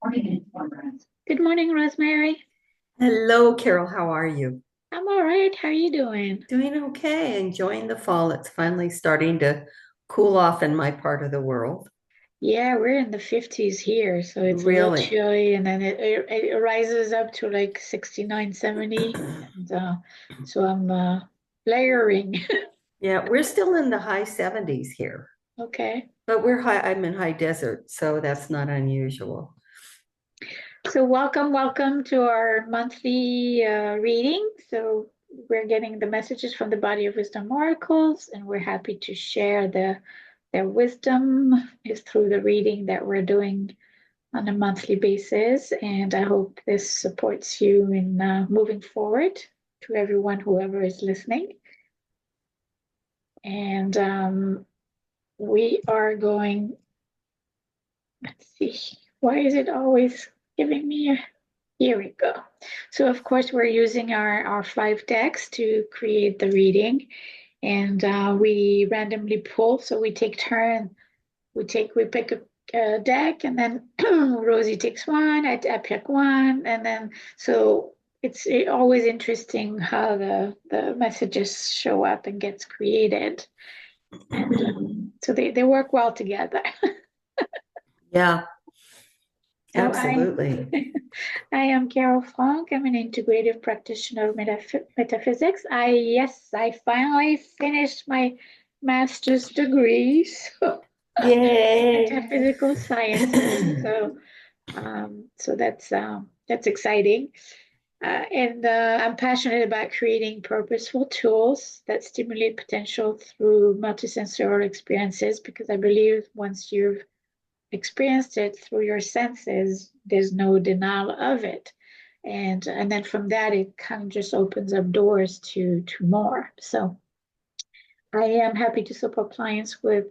Good morning, Rosemary. Hello, Carol. How are you? I'm all right. How are you doing? Doing okay. Enjoying the fall. It's finally starting to cool off in my part of the world. Yeah, we're in the 50s here, so it's a little Really. chilly, and then it rises up to like 69, 70. And so I'm layering. Yeah, we're still in the high 70s here, Okay. but I'm in high desert, so that's not unusual. So welcome to our monthly reading. So we're getting the messages from the Body of Wisdom Oracles, and we're happy to share their wisdom is through the reading that we're doing on a monthly basis. And I hope this supports you in moving forward to everyone, whoever is listening. And we are going, let's see, why is it always giving me a, here we go. So of course we're using our five decks to create the reading, and we randomly pull. So we take turn, we pick a deck, and then Rosie takes one, I pick one, and then so it's always interesting how the messages show up and gets created, and so they work well together. Yeah, Now I absolutely. I am Carole Frank. I'm an integrative practitioner of metaphysics. I finally finished my master's degree, so in Yay. metaphysical sciences. So that's exciting. And I'm passionate about creating purposeful tools that stimulate potential through multisensorial experiences, because I believe once you've experienced it through your senses, there's no denial of it. And then from that, it kind of just opens up doors to more. So I am happy to support clients with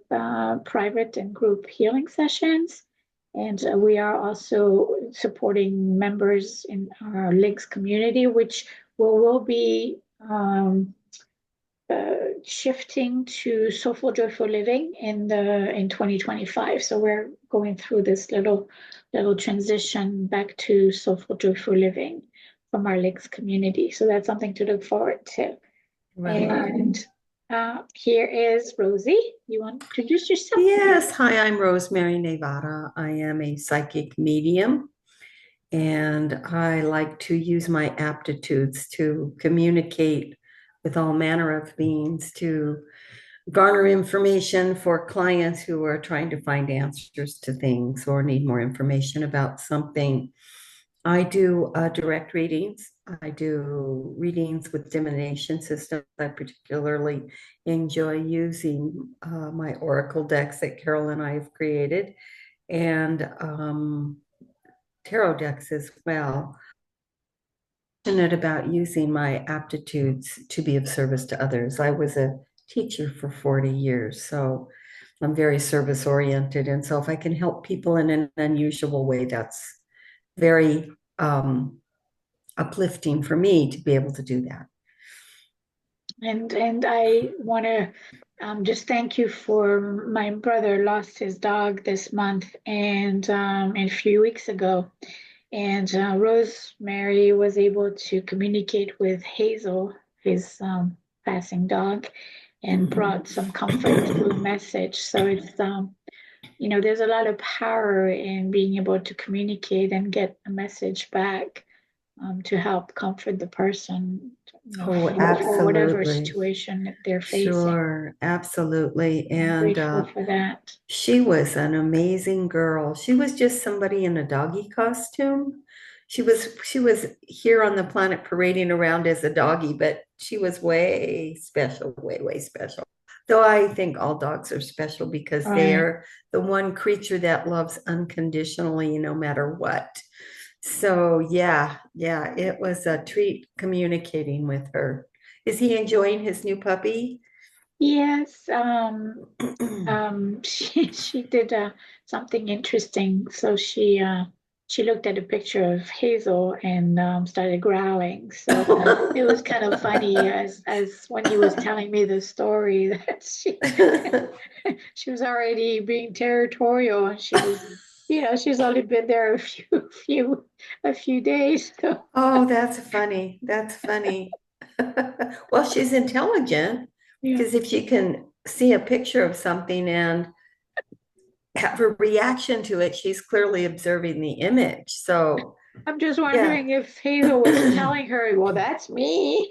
private and group healing sessions. And we are also supporting members in our links community, which will be shifting to soulful joyful living in 2025. So we're going through this little transition back to soulful joyful living from our links community. So that's something to look forward to. Right. And here is Rosie. You want to introduce yourself? Yes. Hi, I'm Rosemary Nevara. I am a psychic medium, and I like to use my aptitudes to communicate with all manner of beings to garner information for clients who are trying to find answers to things or need more information about something. I do direct readings. I do readings with divination systems. I particularly enjoy using my oracle decks that Carol and I have created, and tarot decks as well. Passionate about using my aptitudes to be of service to others. I was a teacher for 40 years, so I'm very service oriented. And so if I can help people in an unusual way, that's very uplifting for me to be able to do that. And I want to just thank you for my brother lost his dog this month and a few weeks ago. And Rosemary was able to communicate with Hazel, his passing dog, and brought some comfort through a message. So there's a lot of power in being able to communicate and get a message back to help comfort the person, Oh, for whatever absolutely. situation that they're facing. Sure, absolutely. I'm And grateful for that. she was an amazing girl. She was just somebody in a doggy costume. She was here on the planet parading around as a doggy, but she was way special, way, way special. Though I think all dogs are special because Right. they're the one creature that loves unconditionally, no matter what. So yeah, yeah, it was a treat communicating with her. Is he enjoying his new puppy? Yes. She did something interesting. So she looked at a picture of Hazel and started growling. So it was kind of funny as when he was telling me the story that she she was already being territorial, and she was she's only been there a few days. So Oh, that's funny. That's funny. Well, she's intelligent yeah, because if she can see a picture of something and have a reaction to it, she's clearly observing the image. So, I'm just yeah. wondering if Hazel was telling her, "Well, that's me.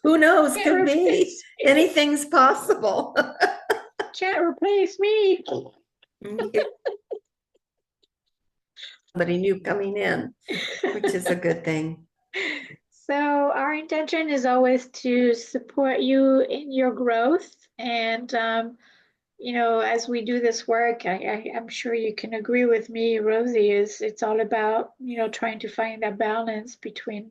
Who knows? Can't Could be. replace me. Anything's possible. Can't replace me." Somebody new coming in, which is a good thing. So our intention is always to support you in your growth, and as we do this work, I'm sure you can agree with me, Rosie, is it's all about, trying to find that balance between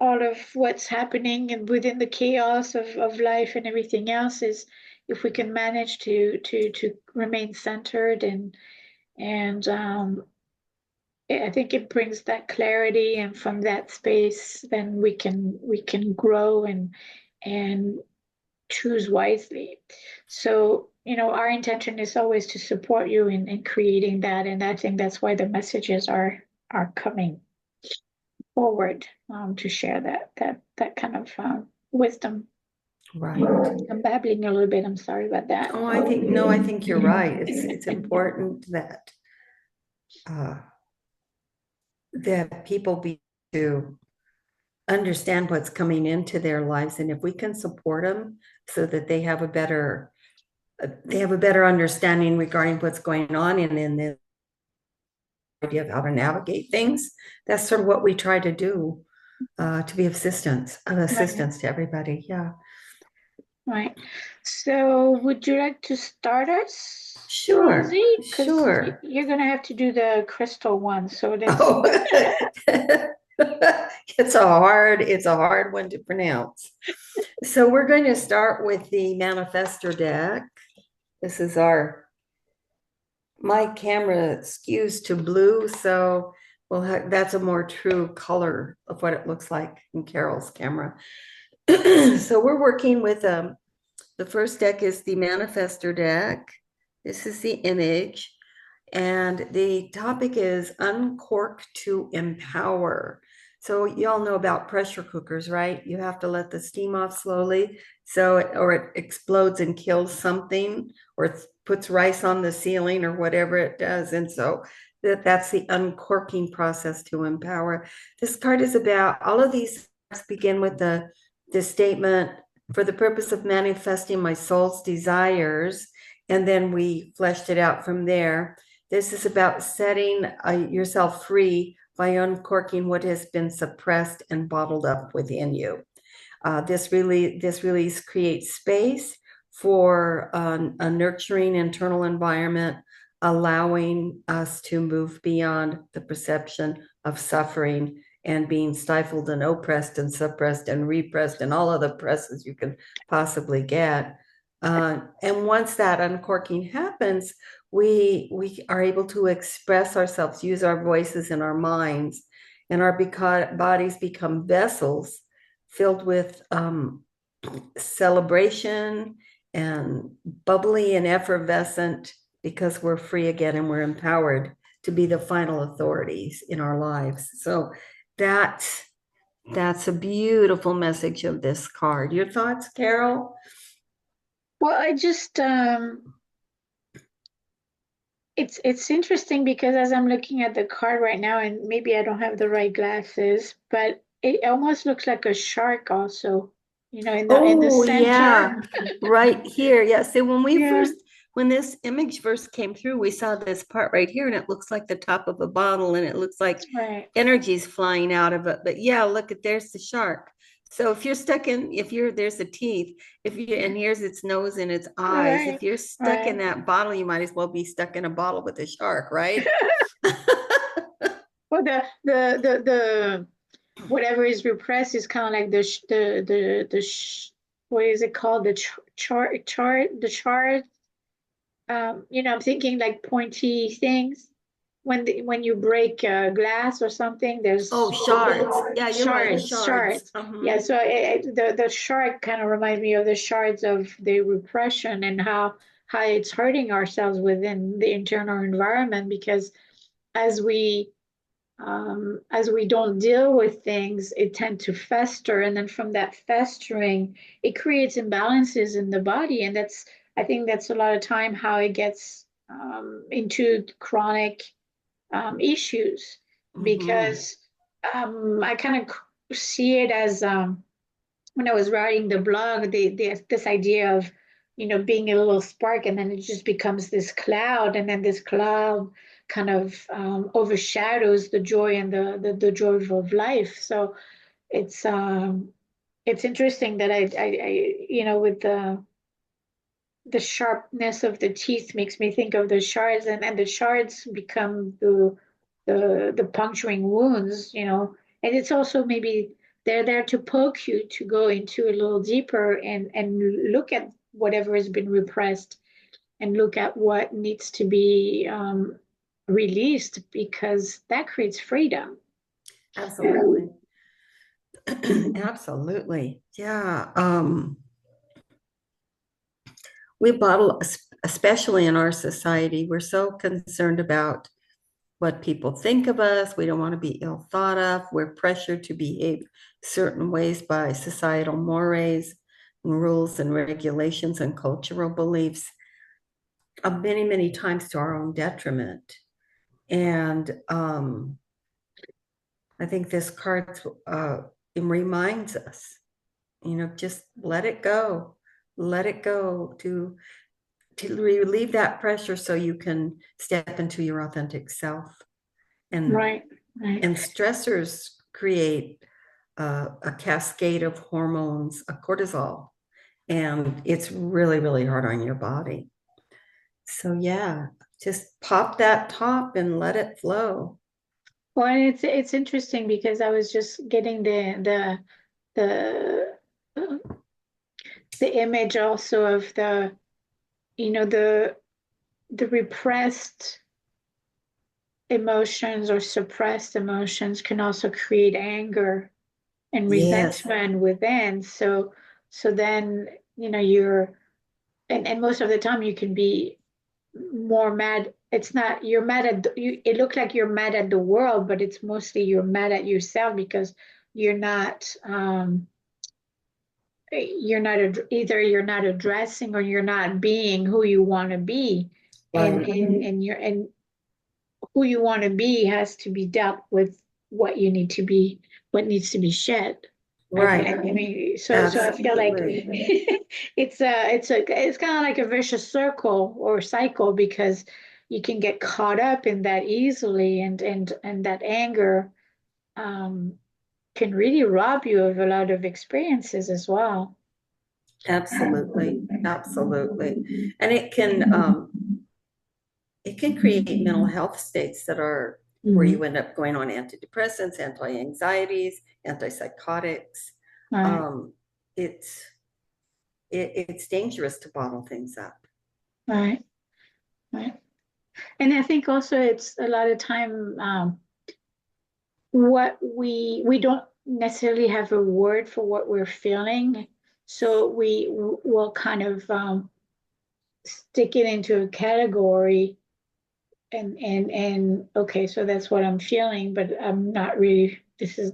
all of what's happening and within the chaos of life and everything else is if we can manage to remain centered and I think it brings that clarity, and from that space then we can grow and choose wisely. So, our intention is always to support you in creating that. And I think that's why the messages are coming forward to share that kind of wisdom. Right. I'm babbling a little bit. I'm sorry about that. Oh, I think no, I think you're right. It's important uh, that people be to understand what's coming into their lives, and if we can support them so that they have a better understanding regarding what's going on and in the idea of how to navigate things. That's sort of what we try to do to be Right, assistance to everybody. Yeah. right. So, would you like to start us, Sure. Rosie? Because Sure. you're gonna have to do the crystal one. So let's. Oh, it's a hard one to pronounce. So we're going to start with the Manifestor deck. This is my camera skews to blue, so that's a more true color of what it looks like in Carole's camera. So we're working with the first deck is the Manifestor deck. This is the image. And the topic is Uncork to Empower. So you all know about pressure cookers, right? You have to let the steam off slowly or it explodes and kills something, or it puts rice on the ceiling or whatever it does. And so that's the uncorking process to empower. This card is about all of these cards begin with the statement, for the purpose of manifesting my soul's desires. And then we fleshed it out from there. This is about setting yourself free by uncorking what has been suppressed and bottled up within you. This release creates space for a nurturing internal environment, allowing us to move beyond the perception of suffering and being stifled and oppressed and suppressed and repressed and all of the presses you can possibly get. And once that uncorking happens, we are able to express ourselves, use our voices and our minds, and our bodies become vessels filled with celebration and bubbly and effervescent, because we're free again and we're empowered to be the final authorities in our lives. So that's a beautiful message of this card. Your thoughts, Carole? Well, I just it's interesting because as I'm looking at the card right now, and maybe I don't have the right glasses, but it almost looks like a shark also, in the Oh, center. yeah, right here. Yeah. So Yeah, when this image first came through, we saw this part right here, and it looks like the top of a bottle, and it looks like right. energy's flying out of it. But yeah, look there's the shark. So there's the teeth, and here's its nose and its eyes. Right, If you're stuck in right. that bottle, you might as well be stuck in a bottle with a shark, right? Well, the whatever is repressed is kind of like what is it called? The the chart. I'm thinking like pointy things. When you break glass or something, Oh, there's shards. Yeah, you're right. shards. Shards. Yeah, so the shard kind of reminds me of the shards of the repression and how how it's hurting ourselves within the internal environment, because as we don't deal with things, it tend to fester, and then from that festering, it creates imbalances in the body, and I think that's a lot of time how it gets into chronic issues, Mhm. because I kind of see it as when I was writing the blog, this idea of, being a little spark, and then it just becomes this cloud, and then this cloud kind of overshadows the joy and the joy of life. So it's it's interesting that with the sharpness of the teeth makes me think of the shards, and the shards become the puncturing wounds, and it's also maybe they're there to poke you to go into a little deeper, and look at whatever has been repressed, and look at what needs to be released, because that creates freedom. Absolutely. Absolutely. Yeah. We bottle, especially in our society, we're so concerned about what people think of us. We don't want to be ill thought of. We're pressured to behave certain ways by societal mores and rules and regulations and cultural beliefs, many, many times to our own detriment. And I think this card it reminds us, just let it go to relieve that pressure so you can step into your authentic self. And Right, right. and stressors create a cascade of hormones, a cortisol, and it's really, really hard on your body. So yeah, just pop that top and let it flow. Well, and it's interesting because I was just getting the the image also of you know the the repressed emotions or suppressed emotions can also create anger and Yes, resentment within. So then, you're, and most of the time you can be more mad. It's not you're mad at you. It looks like you're mad at the world, but it's mostly you're mad at yourself, because you're not either you're not addressing, or you're not being who you want to be, and right, and who you want to be has to be dealt with, what you need to be, what needs to be shed. I right, mean, so I feel like absolutely, it's kind of like a vicious circle or cycle, because you can get caught up in that easily, and that anger um, can really rob you of a lot of experiences as well. absolutely, absolutely. And it can create mental health states that are where Mhm. you end up going on antidepressants, anti-anxieties, antipsychotics. Right, Um, it's it's dangerous to bottle things up. right, right. And I think also it's a lot of time, what we don't necessarily have a word for what we're feeling, so we will kind of stick it into a category, and okay, so that's what I'm feeling, but I'm not really, this is,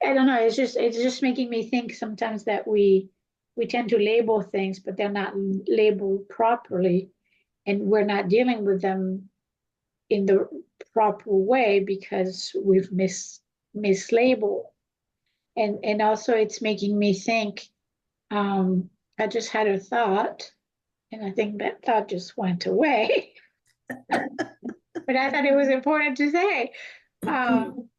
I don't know, it's just making me think sometimes that we tend to label things, but they're not labeled properly, and we're not dealing with them in the proper way, because we've mislabeled. And also it's making me think, I just had a thought, and I think that thought just went away. But I thought it was important to say. Um,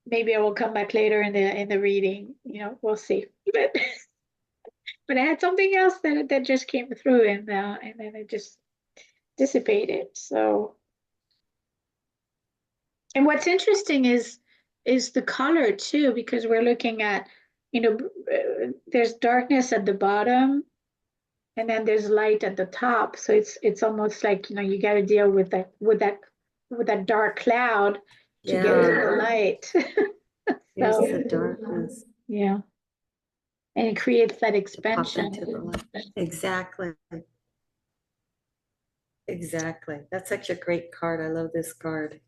Maybe I will come back later in the reading. We'll see. But I had something else that just came through, and then it just dissipated. So, and what's interesting is the color too, because we're looking at, there's darkness at the bottom, and then there's light at the top. So it's almost like, you got to deal with that dark cloud to get to Yeah, the light. there's So the darkness. yeah. and it creates that Pop expansion. into the light. Exactly. Exactly. That's such a great card. I love this card.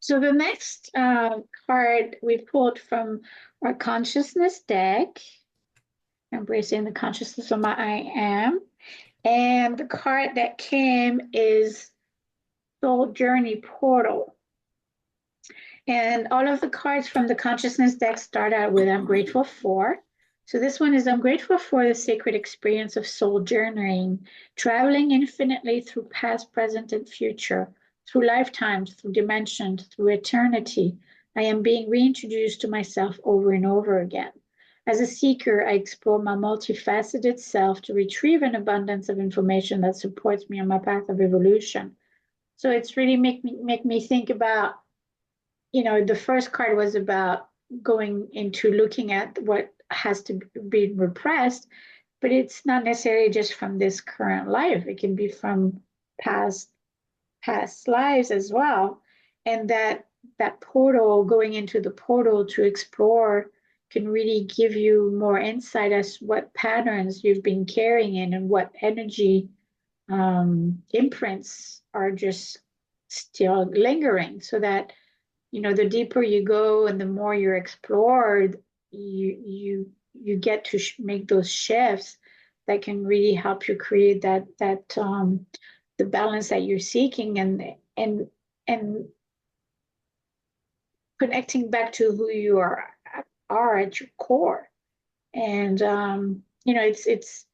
So the next card we pulled from our consciousness deck, embracing the consciousness of my I am. And the card that came is Soul Journey Portal. And all of the cards from the consciousness deck start out with I'm grateful for. So this one is I'm grateful for the sacred experience of soul journeying, traveling infinitely through past, present, and future, through lifetimes, through dimensions, through eternity. I am being reintroduced to myself over and over again. As a seeker, I explore my multifaceted self to retrieve an abundance of information that supports me on my path of evolution. So it's really make me think about, the first card was about going into looking at what has to be repressed, but it's not necessarily just from this current life. It can be from past lives as well. And that portal, going into the portal to explore, can really give you more insight as what patterns you've been carrying in and what energy imprints are just still lingering, so that the deeper you go and the more you're explored, you get to make those shifts that can really help you create that the balance that you're seeking, and connecting back to who you are at your core. And it's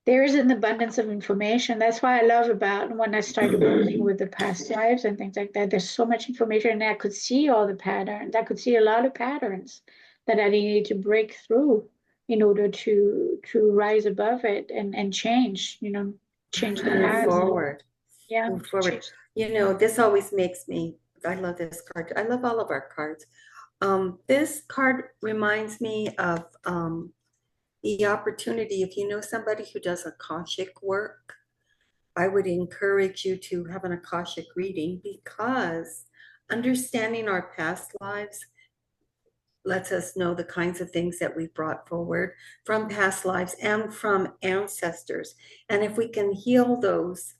there is an abundance of information. That's why I love about when I started working with the past lives and things like that. There's so much information, and I could see all the patterns. I could see a lot of patterns that I needed to break through in order to rise above it and change, change the Move path. forward. Yeah. Move forward. This always makes me, I love this card. I love all of our cards. This card reminds me of the opportunity. If you know somebody who does Akashic work, I would encourage you to have an Akashic reading, because understanding our past lives lets us know the kinds of things that we've brought forward from past lives and from ancestors. And if we can heal those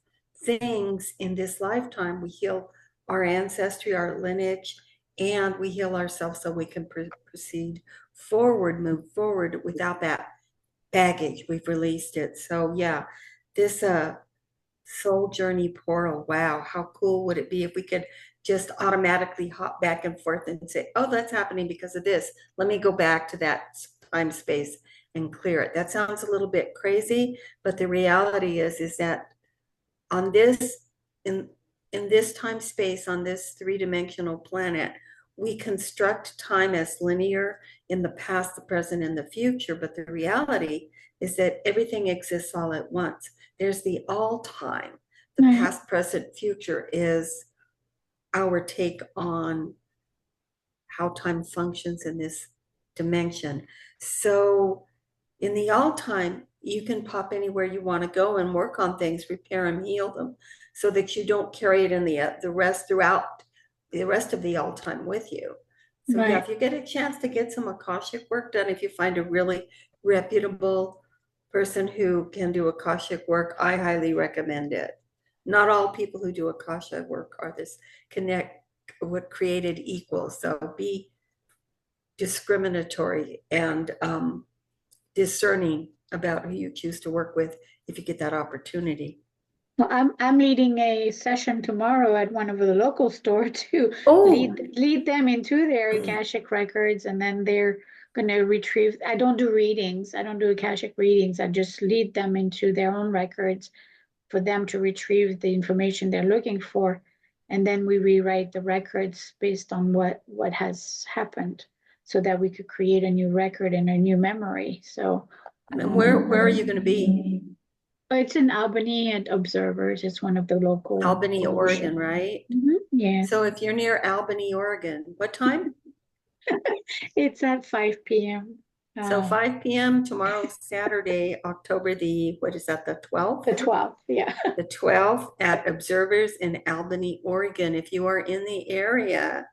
things in this lifetime, we heal our ancestry, our lineage, and we heal ourselves so we can proceed forward, move forward without that baggage. We've released it. So yeah, this soul journey portal, wow, how cool would it be if we could just automatically hop back and forth and say, oh, that's happening because of this. Let me go back to that time space and clear it. That sounds a little bit crazy, but the reality is that on this, in this time space, on this three-dimensional planet, we construct time as linear in the past, the present, and the future. But the reality is that everything exists all at once. There's the all time. The past, present, future is our take on how time functions in this dimension. So in the all time, you can pop anywhere you want to go and work on things, repair them, heal them, so that you don't carry it in the rest throughout the rest of the all time with you. So yeah, if you get a chance to get some Akashic work done, if you find a really reputable person who can do Akashic work, I highly recommend it. Not all people who do Akashic work are this what created equal. So be discriminatory and discerning about who you choose to work with if you get that opportunity. Well, I'm leading a session tomorrow at one of the local stores to lead them into their Akashic records, and then they're going to retrieve. I don't do readings. I don't do Akashic readings. I just lead them into their own records for them to retrieve the information they're looking for, and then we rewrite the records based on what has happened, so that we could create a new record and a new memory. So, and where are you going to be? It's in Albany at Observers. It's one of the local. Albany, Oregon, right? Yeah. So if you're near Albany, Oregon, what time? It's at 5 p.m. So 5 p.m. tomorrow, Saturday, October the 12th? The 12th, yeah. The 12th at Observers in Albany, Oregon. If you are in the area,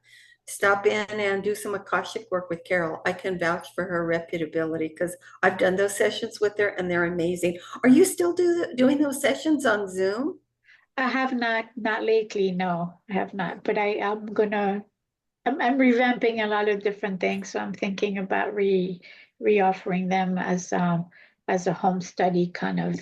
stop in and do some Akashic work with Carole. I can vouch for her reputability because I've done those sessions with her and they're amazing. Are you still doing those sessions on Zoom? I have not lately, no, I have not. But I'm gonna I'm revamping a lot of different things, so I'm thinking about reoffering them as a home study kind of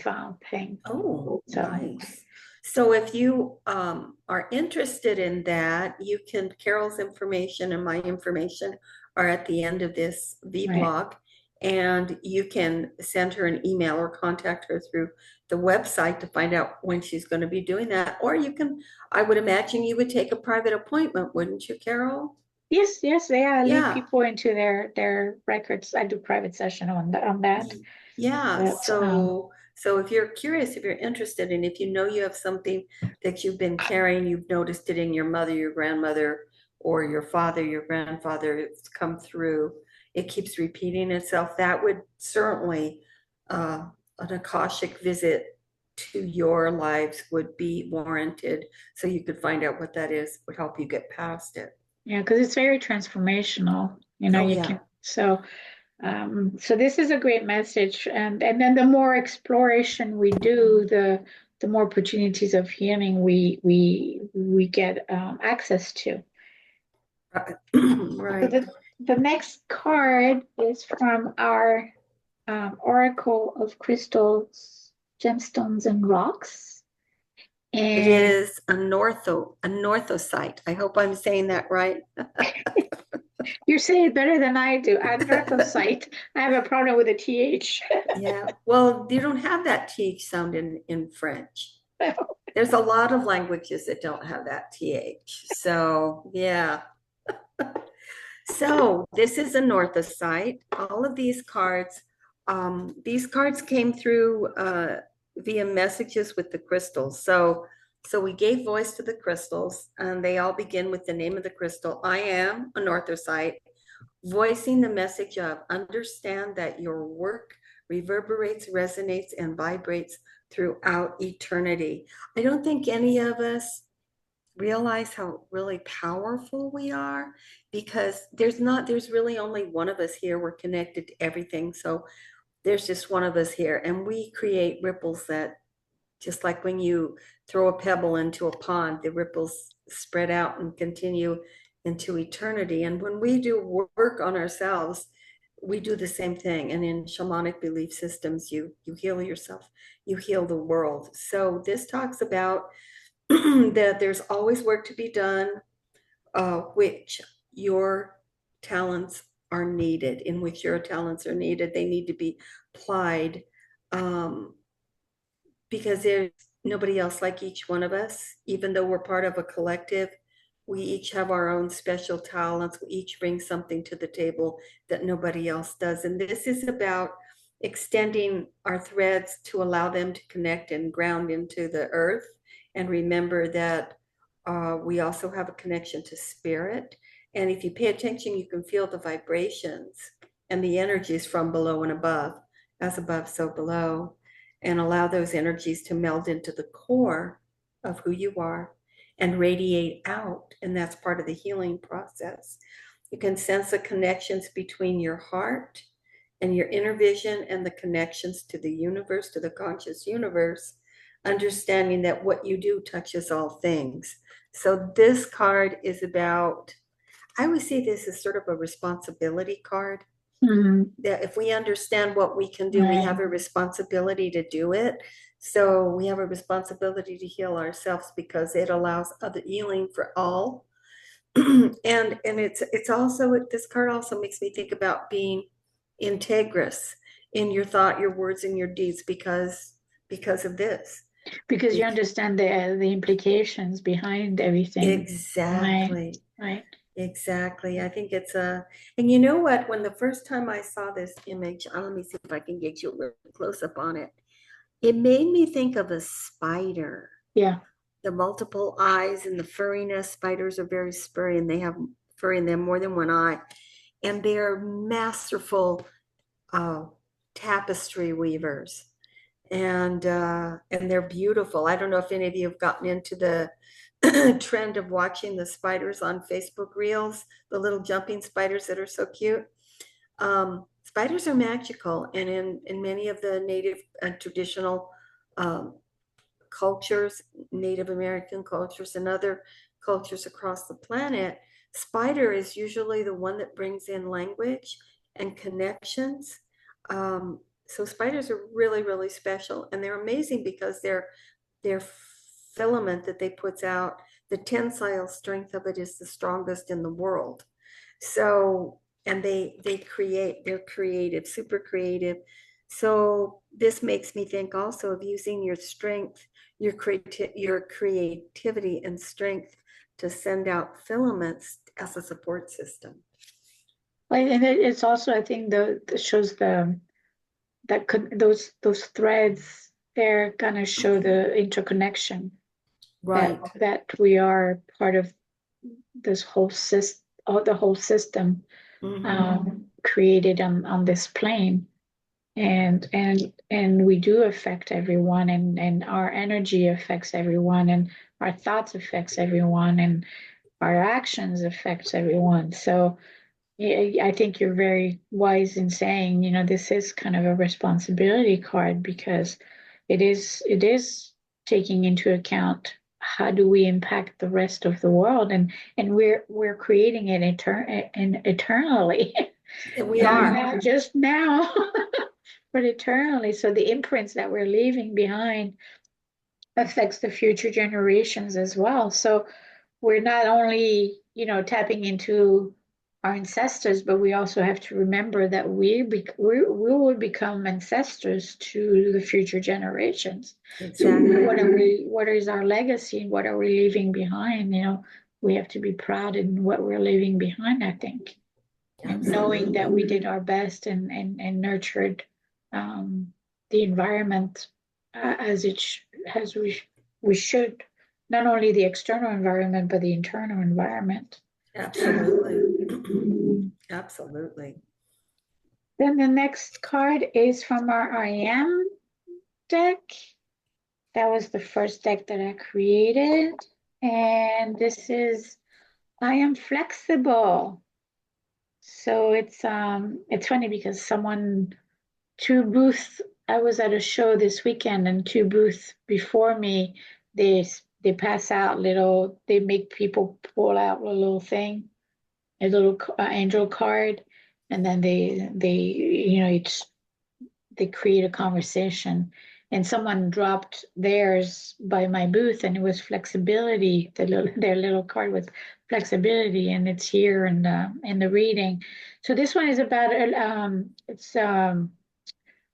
thing. Oh, So nice. So if you are interested in that, you can, Carol's information and my information are at the end of this right. vlog, and you can send her an email or contact her through the website to find out when she's going to be doing that. Or you can, I would imagine you would take a private appointment, wouldn't you, Carole? Yes, yes, yeah, I lead Yeah. people into their records. I do private session on that. Yeah, But so if you're curious, if you're interested, and if you know you have something that you've been carrying, you've noticed it in your mother, your grandmother, or your father, your grandfather, it's come through, it keeps repeating itself, that would certainly, an Akashic visit to your lives would be warranted, so you could find out what that is, would help you get past it. yeah, because it's very transformational. Oh, You yeah. can so this is a great message, and then the more exploration we do, the more opportunities of healing we get access to. So Right. the next card is from our Oracle of Crystals, Gemstones, and Rocks. It And is a northosite. I hope I'm saying that right. you say it better than I do. Anthracosite. I have a problem with the TH. Yeah. Well, you don't have that TH sound in French. There's a lot of languages that don't have that TH. So, yeah. So this is a northosite. All of these cards came through via messages with the crystals. So we gave voice to the crystals, and they all begin with the name of the crystal. I am a northosite, voicing the message of understand that your work reverberates, resonates, and vibrates throughout eternity. I don't think any of us realize how really powerful we are, because there's really only one of us here. We're connected to everything. So there's just one of us here, and we create ripples that, just like when you throw a pebble into a pond, the ripples spread out and continue into eternity. And when we do work on ourselves, we do the same thing. And in shamanic belief systems, you heal yourself, you heal the world. So this talks about that there's always work to be done, which your talents are needed, in which your talents are needed. They need to be applied, because there's nobody else like each one of us. Even though we're part of a collective, we each have our own special talents. We each bring something to the table that nobody else does. And this is about extending our threads to allow them to connect and ground into the earth. And remember that we also have a connection to spirit. And if you pay attention, you can feel the vibrations and the energies from below and above, as above, so below, and allow those energies to meld into the core of who you are and radiate out. And that's part of the healing process. You can sense the connections between your heart and your inner vision and the connections to the universe, to the conscious universe, understanding that what you do touches all things. So this card is about, I would see this as sort of a responsibility card. That if we understand what we can do, we right. have a responsibility to do it. So we have a responsibility to heal ourselves, because it allows other healing for all. And it's also, this card also makes me think about being integrous in your thought, your words, and your deeds, because of this. Because you understand the implications behind everything. Right, Exactly. right. Exactly. I think it's and you know what? When the first time I saw this image, let me see if I can get you a little close up on it. It made me think of a spider. Yeah. The multiple eyes and the furriness. Spiders are very spurry, and they have fur in them, more than one eye. And they're masterful uh, tapestry weavers. And they're beautiful. I don't know if any of you have gotten into the trend of watching the spiders on Facebook Reels, the little jumping spiders that are so cute. Spiders are magical, and in many of the native and traditional um, cultures, Native American cultures, and other cultures across the planet, spider is usually the one that brings in language and connections. So spiders are really, really special, and they're amazing because their filament that they puts out, the tensile strength of it is the strongest in the world. So, and they're creative, super creative. So this makes me think also of using your strength, your creativity and strength to send out filaments as a support system. Well, and it's also, I think, the shows that could those threads there kind of show the interconnection Right. that we are part of this whole system, the whole system created on this plane, and we do affect everyone, and our energy affects everyone, and our thoughts affects everyone, and our actions affects everyone. So yeah, I think you're very wise in saying, this is kind of a responsibility card, because it is taking into account how do we impact the rest of the world, and we're creating it eternally. We are. Not just now, but eternally. So the imprints that we're leaving behind affects the future generations as well. So we're not only, tapping into our ancestors, but we also have to remember that we will become ancestors to the future generations. Exactly. So what is our legacy? What are we leaving behind? We have to be proud in what we're leaving behind, I think. And knowing that we did our best and nurtured the environment as we should, not only the external environment but the internal environment. Absolutely. Absolutely. Then the next card is from our I Am deck. That was the first deck that I created, and this is I am flexible. So it's funny because two booths, I was at a show this weekend, and two booths before me, they pass out they make people pull out a little thing, a little angel card, and then they create a conversation. And someone dropped theirs by my booth, and it was flexibility. Their little card was flexibility, and it's here in the reading. So this one is about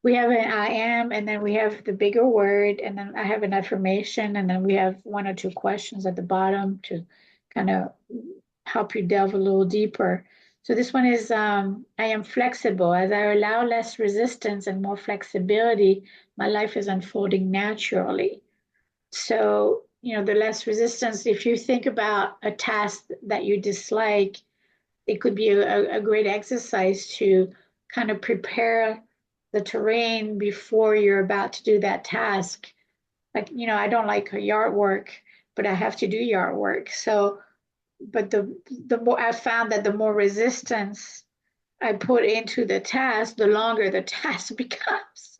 we have an I am, and then we have the bigger word, and then I have an affirmation, and then we have one or two questions at the bottom to kind of help you delve a little deeper. So this one is I am flexible. As I allow less resistance and more flexibility, my life is unfolding naturally. So, the less resistance, if you think about a task that you dislike, it could be a great exercise to kind of prepare the terrain before you're about to do that task. Like, I don't like yard work, but I have to do yard work. So, but the more I found that the more resistance I put into the task, the longer the task becomes.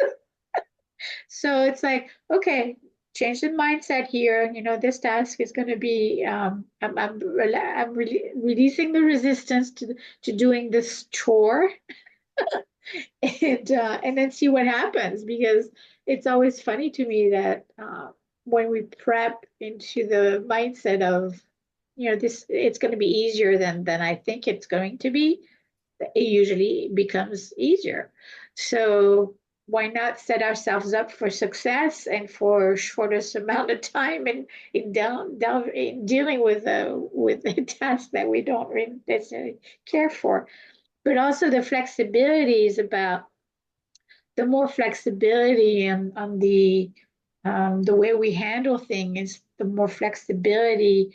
So it's like, okay, change the mindset here. This task is going to be, I'm releasing the resistance to doing this chore, and then see what happens, because it's always funny to me that when we prep into the mindset of, this, it's going to be easier than I think it's going to be, it usually becomes easier. So why not set ourselves up for success and for shortest amount of time in dealing with a task that we don't really necessarily care for. But also the flexibility is about the more flexibility on the way we handle things, the more flexibility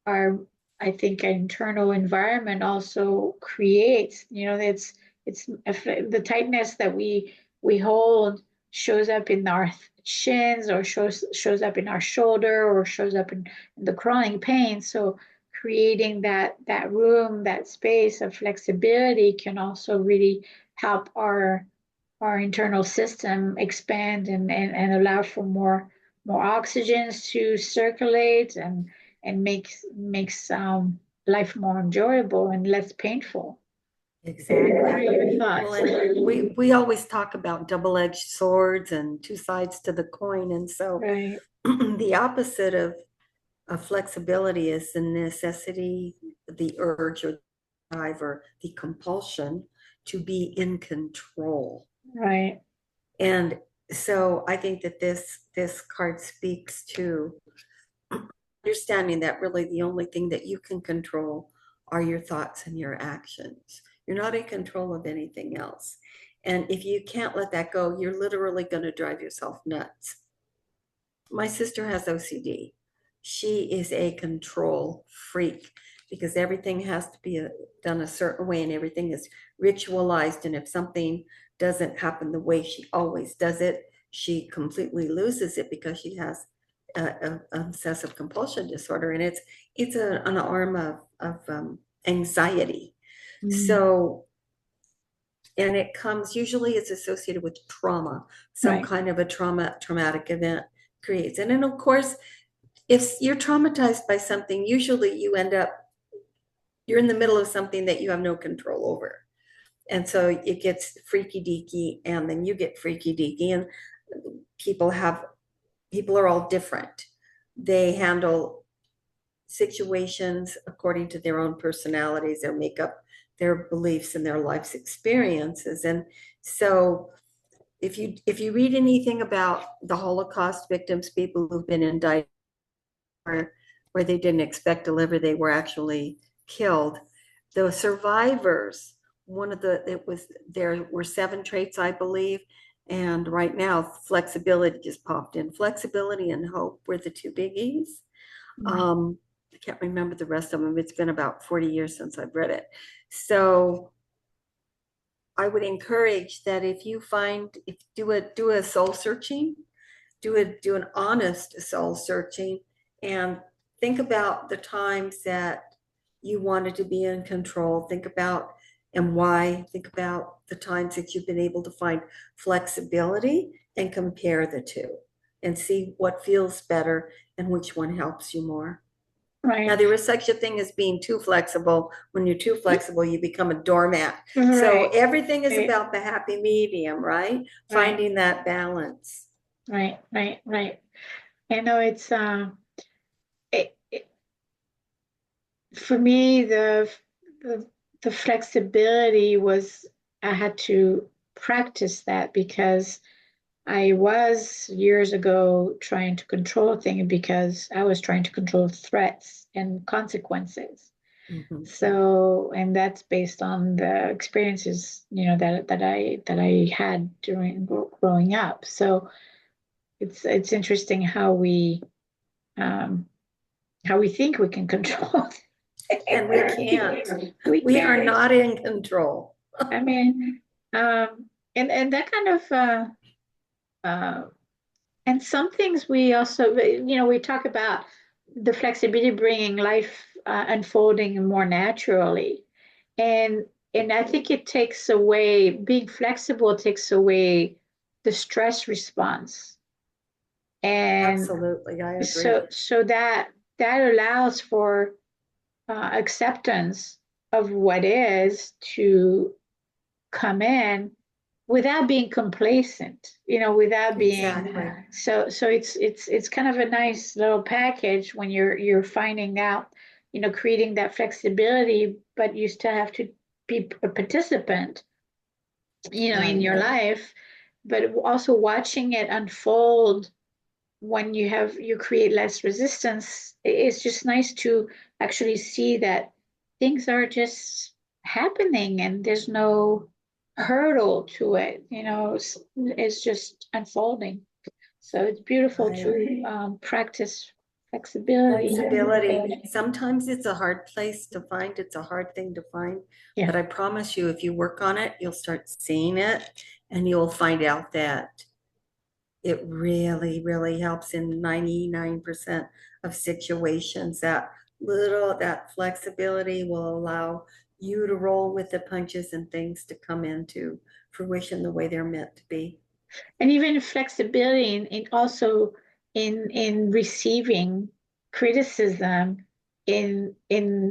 our, I think, internal environment also creates. It's the tightness that we hold shows up in our shins, or shows up in our shoulder, or shows up in the crawling pain. So creating that room, that space of flexibility can also really help our internal system expand and allow for more oxygens to circulate and makes life more enjoyable and less painful. Exactly. What are your Well, thoughts? and we always talk about double-edged swords and two sides to the coin. And so Right, the opposite of flexibility is the necessity, the urge or drive or the compulsion to be in control. right, And so I think that this card speaks to understanding that really the only thing that you can control are your thoughts and your actions. You're not in control of anything else. And if you can't let that go, you're literally going to drive yourself nuts. My sister has OCD. She is a control freak because everything has to be done a certain way and everything is ritualized. And if something doesn't happen the way she always does it, she completely loses it because she has an obsessive compulsion disorder. And it's an arm of anxiety. mm, So, and it comes, usually it's associated with trauma, some right, kind of a traumatic event creates. And then of course, if you're traumatized by something, usually you're in the middle of something that you have no control over. And so it gets freaky deaky, and then you get freaky deaky, and people are all different. They handle situations according to their own personalities, their makeup, their beliefs, and their life's experiences. And so if you read anything about the Holocaust victims, people who've been indicted where they didn't expect to live or they were actually killed, the survivors, there were 7 traits, I believe. And right now, flexibility just popped in. Flexibility and hope were the 2 biggies. mm, I can't remember the rest of them. It's been about 40 years since I've read it. So I would encourage that if you do a soul searching, do an honest soul searching, and think about the times that you wanted to be in control. Think about and why. Think about the times that you've been able to find flexibility and compare the two and see what feels better and which one helps you more. Now, right, there is such a thing as being too flexible. When you're too flexible, you become a doormat. So right, everything is right, about the happy medium, right? right, Finding that balance. right, right, right. I know it's it, for me the the flexibility was, I had to practice that because I was years ago trying to control things because I was trying to control threats and consequences. Mhm. So, and that's based on the experiences, that I had during growing up. So it's interesting um, how we think we can control And we can't. we We are can't. not in control. I mean, and that kind of uh, and some things we also, we talk about the flexibility bringing life unfolding more naturally, and and I think it takes away, being flexible takes away the stress response, and Absolutely, I agree. so that allows for acceptance of what is to come in without being complacent, without being, Exactly. so it's kind of a nice little package when you're finding out, creating that flexibility, but you still have to be a participant, in Right. your life, but also watching it unfold when you create less resistance. It's just nice to actually see that things are just happening and there's no hurdle to it. It's just unfolding. So it's beautiful I to practice flexibility. Flexibility. Sometimes it's a hard place to find. It's a hard thing to find. Yeah, But I promise you, if you work on it, you'll start seeing it and you'll find out that It really, really helps in 99% of situations. That flexibility will allow you to roll with the punches and things to come into fruition the way they're meant to be. And even flexibility in also in receiving criticism, in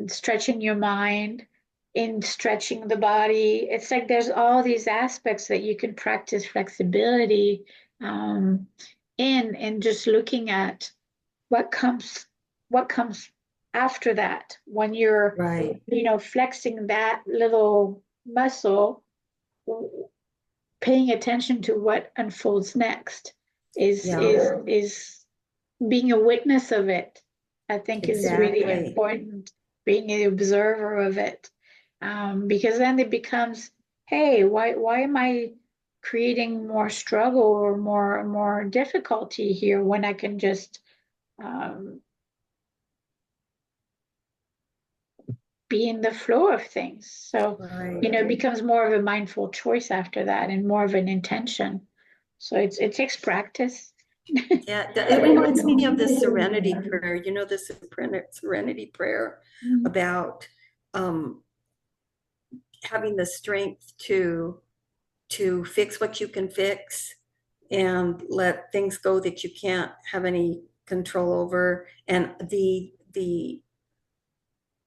stretching your mind, in stretching the body. It's like there's all these aspects that you can practice flexibility um, in, and just looking at what comes what comes after that when you're, Right. flexing that little muscle, paying attention to what unfolds next is Yeah, is being a witness of it. I think is really exactly. important. Being an observer of it, because then it becomes, hey, why am I creating more struggle or more difficulty here when I can just um, be in the flow of things? So, Right. it becomes more of a mindful choice after that and more of an intention. So it takes practice. Yeah, it reminds me of the serenity prayer. You know, the serenity prayer Mm. about um, having the strength to fix what you can fix and let things go that you can't have any control over, and the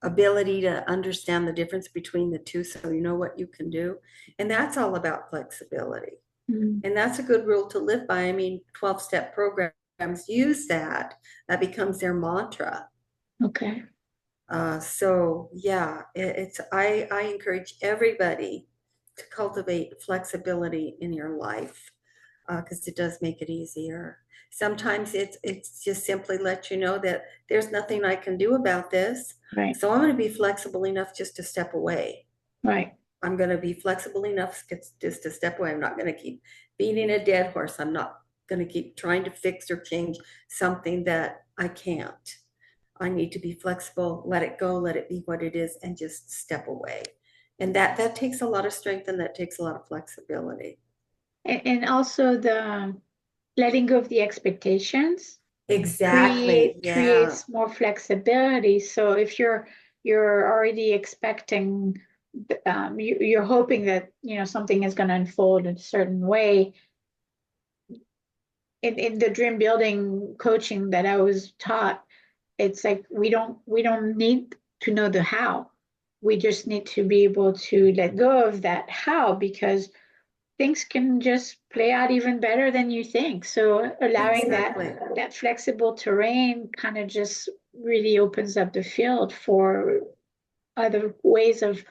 ability to understand the difference between the two so you know what you can do. And that's all about flexibility. Mm. And that's a good rule to live by. I mean, 12-step programs use that. That becomes their mantra. Okay. So yeah, I encourage everybody to cultivate flexibility in your life because it does make it easier. Sometimes it's just simply let you know that there's nothing I can do about this. Right. So I'm going to be flexible enough just to step away. Right. I'm going to be flexible enough just to step away. I'm not going to keep beating a dead horse. I'm not going to keep trying to fix or change something that I can't. I need to be flexible, let it go, let it be what it is, and just step away. And that takes a lot of strength and that takes a lot of flexibility. And also the letting go of the expectations Exactly. Yeah. creates more flexibility. So if you're already expecting, you're hoping that something is going to unfold in a certain way. In the dream building coaching that I was taught, it's like we don't need to know the how. We just need to be able to let go of that how, because things can just play out even better than you think. So allowing that Exactly. that flexible terrain kind of just really opens up the field for other ways of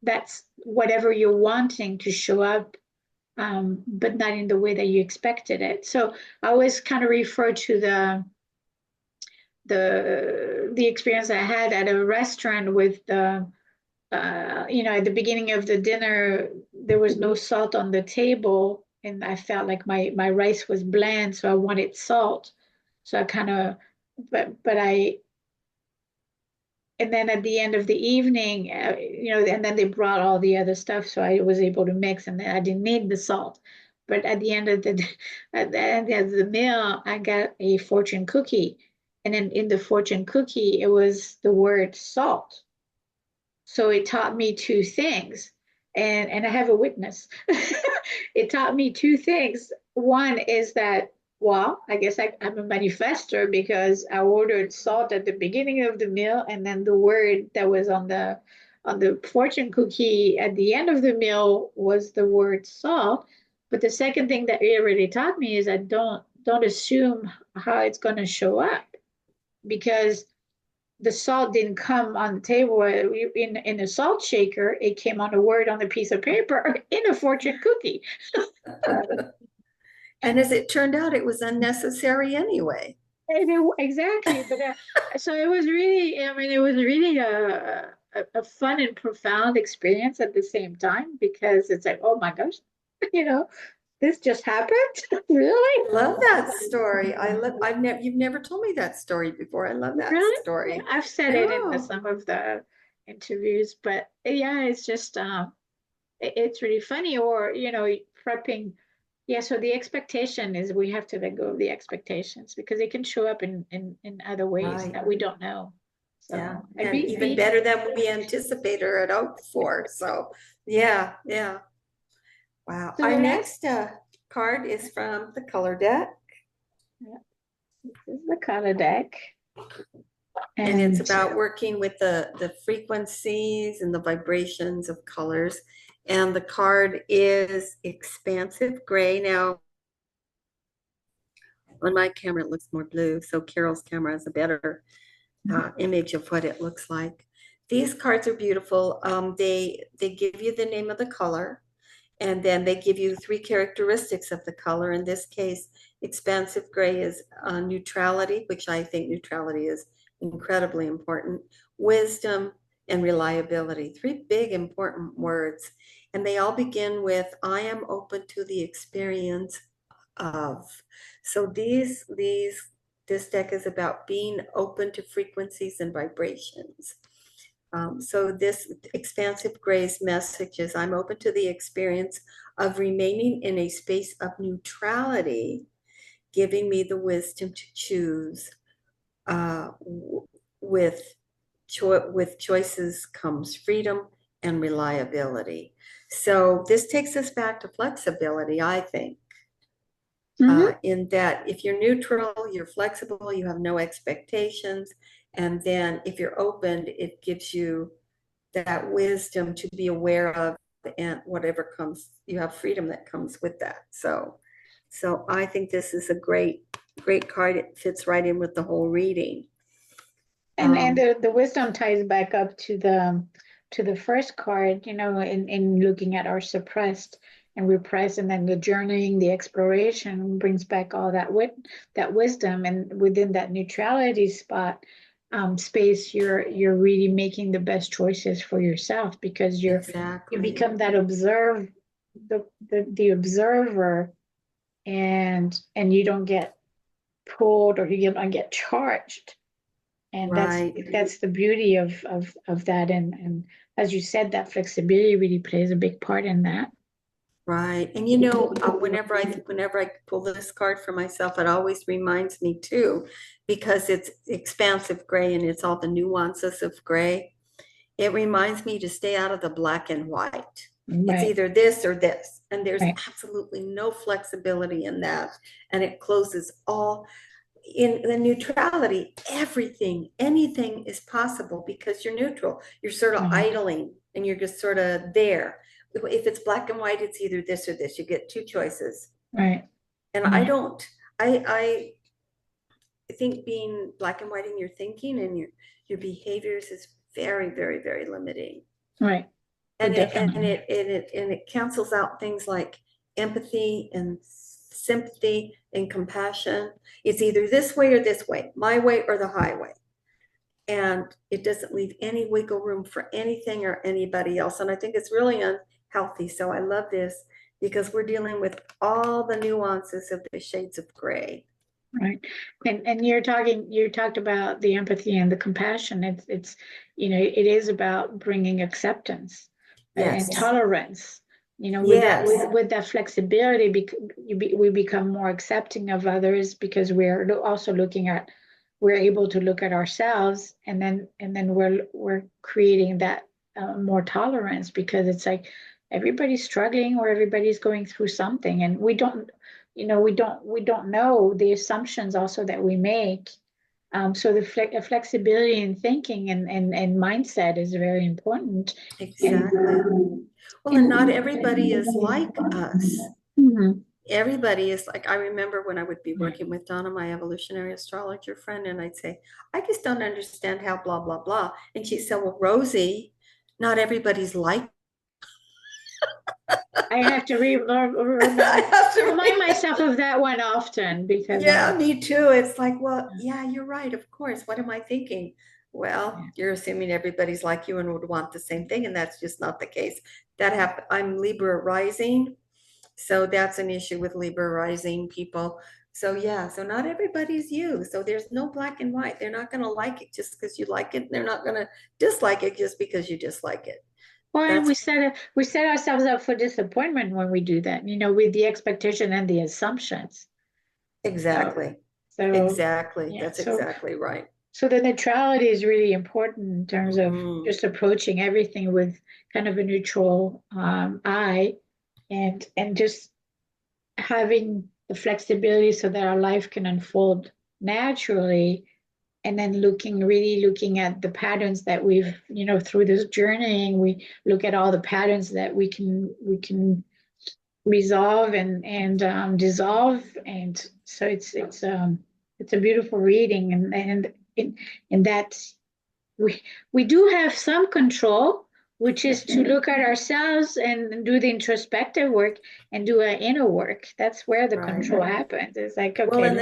that's whatever you're wanting to show up, but not in the way that you expected it. So I always kind of refer to the experience I had at a restaurant with the at the beginning of the dinner, there was no salt on the table, and I felt like my rice was bland, so I wanted salt. So I kind of, but I, and then at the end of the evening, and then they brought all the other stuff, so I was able to mix, and then I didn't need the salt. But at the end of at the end of the meal, I got a fortune cookie, and then in the fortune cookie, it was the word salt. So it taught me two things, and I have a witness. It taught me two things. One is that, well, I guess I'm a manifestor because I ordered salt at the beginning of the meal, and then the word that was on the fortune cookie at the end of the meal was the word salt. But the second thing that it really taught me is that don't assume how it's going to show up, because the salt didn't come on the table in a salt shaker. It came on a word on a piece of paper in a fortune cookie. And as it turned out, it was unnecessary anyway. Exactly, but so it was really, I mean, it was really a fun and profound experience at the same time, because it's like, oh my gosh, you know, this just happened, really, I love that story. You've never told me that story before. I love that really. Yeah, story. I've said it in Oh, some of the interviews, but yeah, it's just it's really funny. Or prepping Yeah, so the expectation is we have to let go of the expectations because it can show up in other ways Right. that we don't know. Yeah. So I'd And even better than we anticipated or had hoped for. So yeah, yeah. Wow. so Our the last, next card is from the color deck, yeah, this is the color deck. and it's And about working with the frequencies and the vibrations of colors. And the card is expansive gray. Now, on my camera, it looks more blue. So Carole's camera has a better image of what it looks like. These cards are beautiful. They give you the name of the color, and then they give you three characteristics of the color. In this case, expansive gray is neutrality, which I think neutrality is incredibly important, wisdom, and reliability. Three big important words. And they all begin with, I am open to the experience of. So this deck is about being open to frequencies and vibrations. So this expansive grace message is, I'm open to the experience of remaining in a space of neutrality, giving me the wisdom to choose. With choices comes freedom and reliability. So this takes us back to flexibility, I think. mhm. In that if you're neutral, you're flexible, you have no expectations. And then if you're open, it gives you that wisdom to be aware of, and whatever comes, you have freedom that comes with that. So I think this is a great card. It fits right in with the whole reading. And the wisdom ties back up to the first card, in looking at our suppressed and repressed, and then the journeying, the exploration brings back all that wisdom, and within that neutrality space, you're really making the best choices for yourself because you Exactly. become that the observer, and you don't get pulled or you don't get charged, and Right. that's the beauty of that, and as you said, that flexibility really plays a big part in that. Right. And whenever I pull this card for myself, it always reminds me too, because it's expansive gray and it's all the nuances of gray. It reminds me to stay out of the black and white. It's Right, either this or this, and there's right, absolutely no flexibility in that. And it closes all in the neutrality, anything is possible because you're neutral. You're sort of right, idling and you're just sort of there. If it's black and white, it's either this or this. You get two choices. right, And I right, don't, I think being black and white in your thinking and your behaviors is very, very, very limiting. right. Oh, definitely. And it cancels out things like empathy and sympathy and compassion. It's either this way or this way, my way or the highway. And it doesn't leave any wiggle room for anything or anybody else. And I think it's really unhealthy. So I love this because we're dealing with all the nuances of the shades of gray. Right. And you talked about the empathy and the compassion. It's it is about bringing acceptance and Yes. tolerance. With that Yes. with that flexibility, we become more accepting of others because also we're able to look at ourselves, and then we're creating that more tolerance because it's like everybody's struggling or everybody's going through something, and we don't know the assumptions also that we make. So the flexibility in thinking and mindset is very important. And, Exactly. Well, and not everybody is like us. Mhm. Everybody is like, I remember when I would be working with Donna, my evolutionary astrologer friend, and I'd say, I just don't understand how blah, blah, blah. And she said, well, Rosie, not everybody's like. I have to I have remind to myself of that one often because Yeah, me too. It's like, well, yeah, you're right. Of course. What am I thinking? Well, yeah, you're assuming everybody's like you and would want the same thing, and that's just not the case. I'm Libra rising, so that's an issue with Libra rising people. So yeah, so not everybody's you. So there's no black and white. They're not going to like it just because you like it. They're not going to dislike it just because you dislike it. Well, and That's we set ourselves up for disappointment when we do that, with the expectation and the assumptions. So, exactly. so Exactly. yeah, That's exactly right. so the neutrality is really important in terms of Mhm. just approaching everything with kind of a neutral eye, and just having the flexibility so that our life can unfold naturally, and then really looking at the patterns that we've, through this journeying, we look at all the patterns that we can resolve and dissolve. And so it's a beautiful reading, and in that we we do have some control, which is to look at ourselves and do the introspective work and do our inner work. That's where the Right. control happens. It's like, Well, okay, and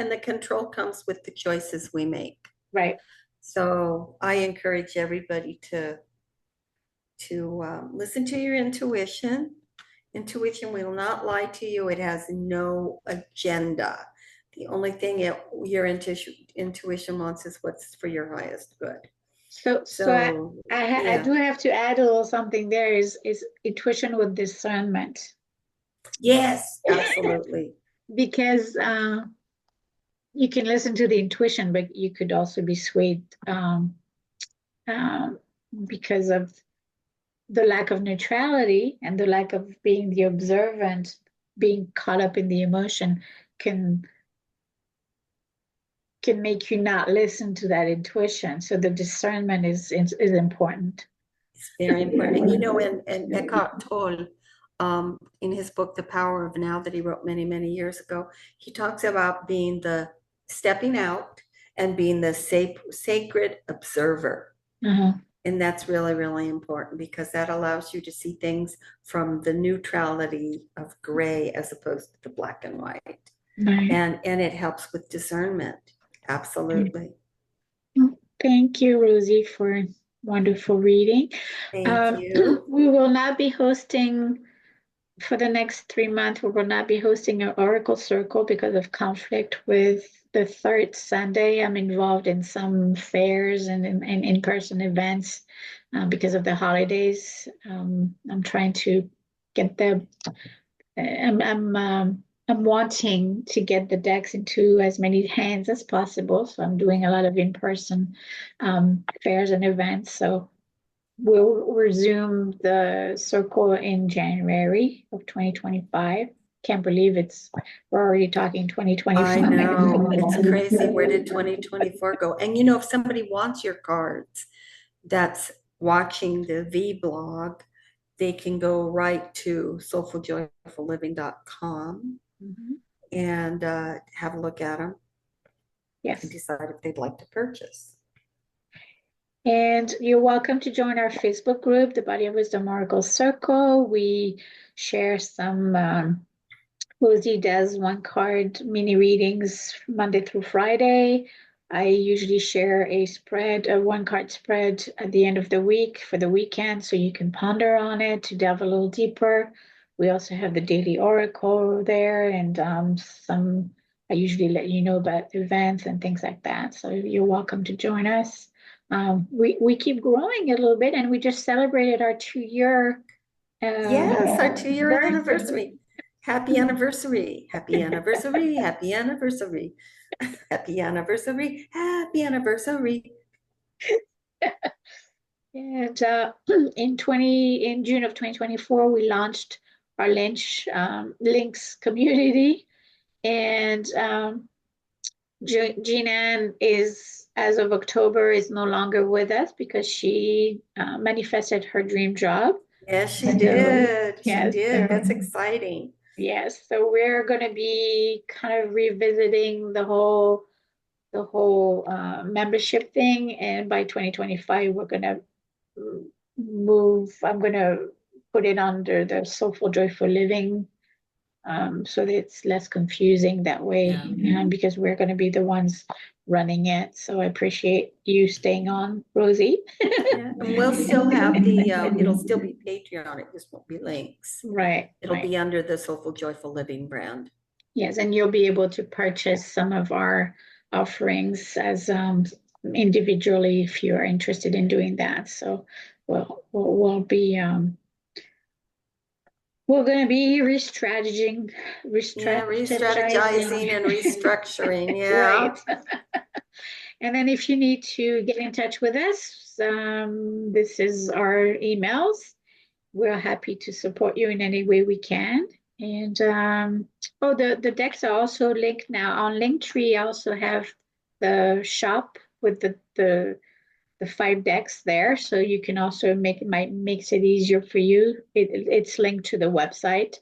and the control comes with the choices we make. right. So I encourage everybody to listen to your intuition. Intuition will not lie to you. It has no agenda. The only thing your intuition wants is what's for your highest good. So So I yeah, do have to add a little something there, is intuition with discernment. yes, absolutely. Because you can listen to the intuition, but you could also be swayed um, because of the lack of neutrality and the lack of being the observant, being caught up in the emotion can can make you not listen to that intuition. So the discernment is important. It's very important. And and Eckhart Tolle, in his book, The Power of Now, that he wrote many, many years ago, he talks about being the stepping out and being the sacred observer. Uh-huh. And that's really, really important because that allows you to see things from the neutrality of gray as opposed to the black and white. Right. And it helps with discernment. Absolutely. Well, thank you, Rosie, for wonderful reading. Thank you. We will not be hosting for the next 3 months. We will not be hosting an Oracle Circle because of conflict with the third Sunday. I'm involved in some fairs and in-person events because of the holidays. I'm trying to get the I'm wanting to get the decks into as many hands as possible. So I'm doing a lot of in-person fairs and events. So we'll resume the circle in January of 2025. Can't believe we're already talking I 2025. know. It's crazy. Where did 2024 go? And if somebody wants your cards that's watching the V blog, they can go right to soulfuljoyfulliving.com Mhm. and have a look at them and Yes. decide if they'd like to purchase. And you're welcome to join our Facebook group, the Body of Wisdom Oracle Circle. We share some Rosie does one card mini readings Monday through Friday. I usually share a one card spread at the end of the week for the weekend so you can ponder on it to delve a little deeper. We also have the daily oracle there, and I usually let you know about events and things like that. So you're welcome to join us. We keep growing a little bit, and we just celebrated our 2 year Yes, our 2 year birthday. anniversary. Happy anniversary. Happy anniversary. Happy anniversary. Happy anniversary. Happy anniversary. And in June of 2024, we launched our links community, and Jean is, as of October, is no longer with us because she manifested her dream job. Yes, she So did. She yes, did. That's exciting. yes. So we're going to be kind of revisiting the whole membership thing, and by 2025, we're going to I'm going to put it under the Soulful Joyful Living, so that it's less confusing that way, Yeah. because we're going to be the ones running it. So I appreciate you staying on, Rosie. Yeah, and we'll still have it'll still be Patreon. It just won't be links. Right, It'll right. be under the Soulful Joyful Living brand. Yes, and you'll be able to purchase some of our offerings as individually if you're interested in doing that. So we'll be we're going to be re-strategizing, re-strategizing and restructuring. Yeah. Right. And then if you need to get in touch with us, this is our emails. We're happy to support you in any way we can. And oh, the decks are also linked now on Linktree. I also have the shop with the 5 decks there, so you can also makes it easier for you. It's linked to the website,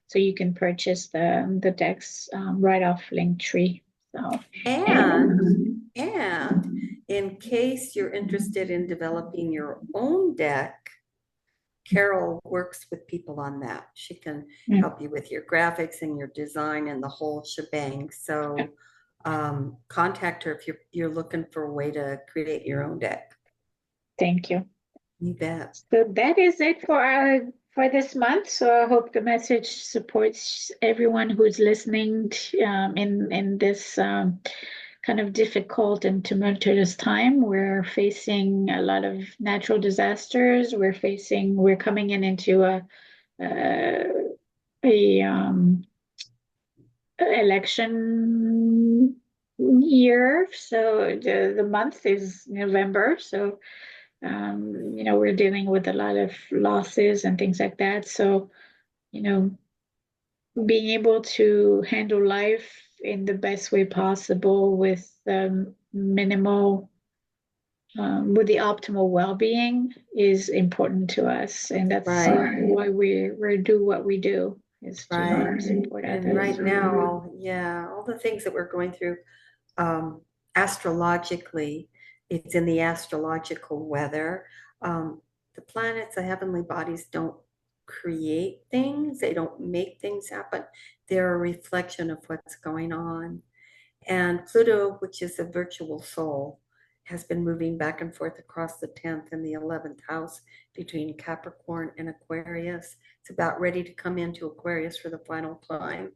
so you can purchase the decks right off Linktree. So and in case you're interested in developing your own deck, Carole works with people on that. She can help you with your graphics and your design and the whole shebang. So contact her if you're looking for a way to create your own deck. Thank you. You bet. So that is it for this month. So I hope the message supports everyone who's listening in this kind of difficult and tumultuous time. We're facing a lot of natural disasters. We're coming into a election year. So the month is November. So we're dealing with a lot of losses and things like that. So, being able to handle life in the best way possible with minimal, with the optimal well-being is important to us, and that's why we do what we do, is to support others. And right now, all the things that we're going through, astrologically, it's in the astrological weather. The planets, the heavenly bodies, don't create things. They don't make things happen. They're a reflection of what's going on. And Pluto, which is a virtual soul, has been moving back and forth across the 10th and the 11th house between Capricorn and Aquarius. It's about ready to come into Aquarius for the final time.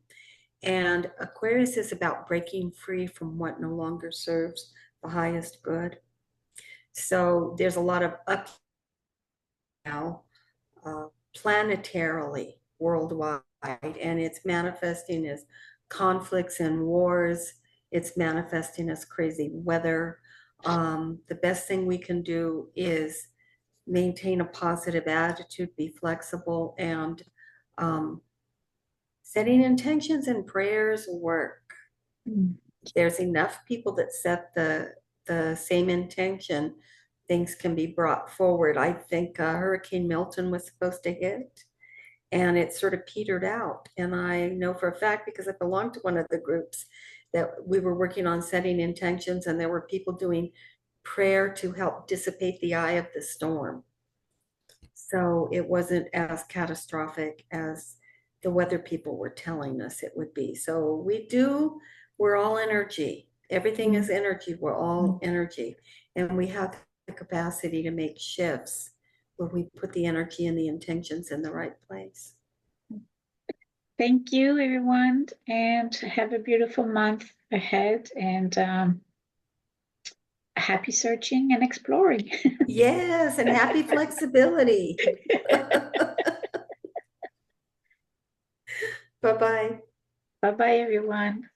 And Aquarius is about breaking free from what no longer serves the highest good. So there's a lot of up now, planetarily, worldwide, and it's manifesting as conflicts and wars. It's manifesting as crazy weather. The best thing we can do is maintain a positive attitude, be flexible, and setting intentions and prayers work. There's enough people that set the same intention, things can be brought forward. I think Hurricane Milton was supposed to hit, and it sort of petered out. And I know for a fact, because I belonged to one of the groups, that we were working on setting intentions, and there were people doing prayer to help dissipate the eye of the storm. So it wasn't as catastrophic as the weather people were telling us it would be. So we're all energy. Everything is energy. We're all energy. And we have the capacity to make shifts where we put the energy and the intentions in the right place. Thank you, everyone, and have a beautiful month ahead, and happy searching and exploring. Yes, and happy flexibility. Bye-bye. Bye-bye, everyone.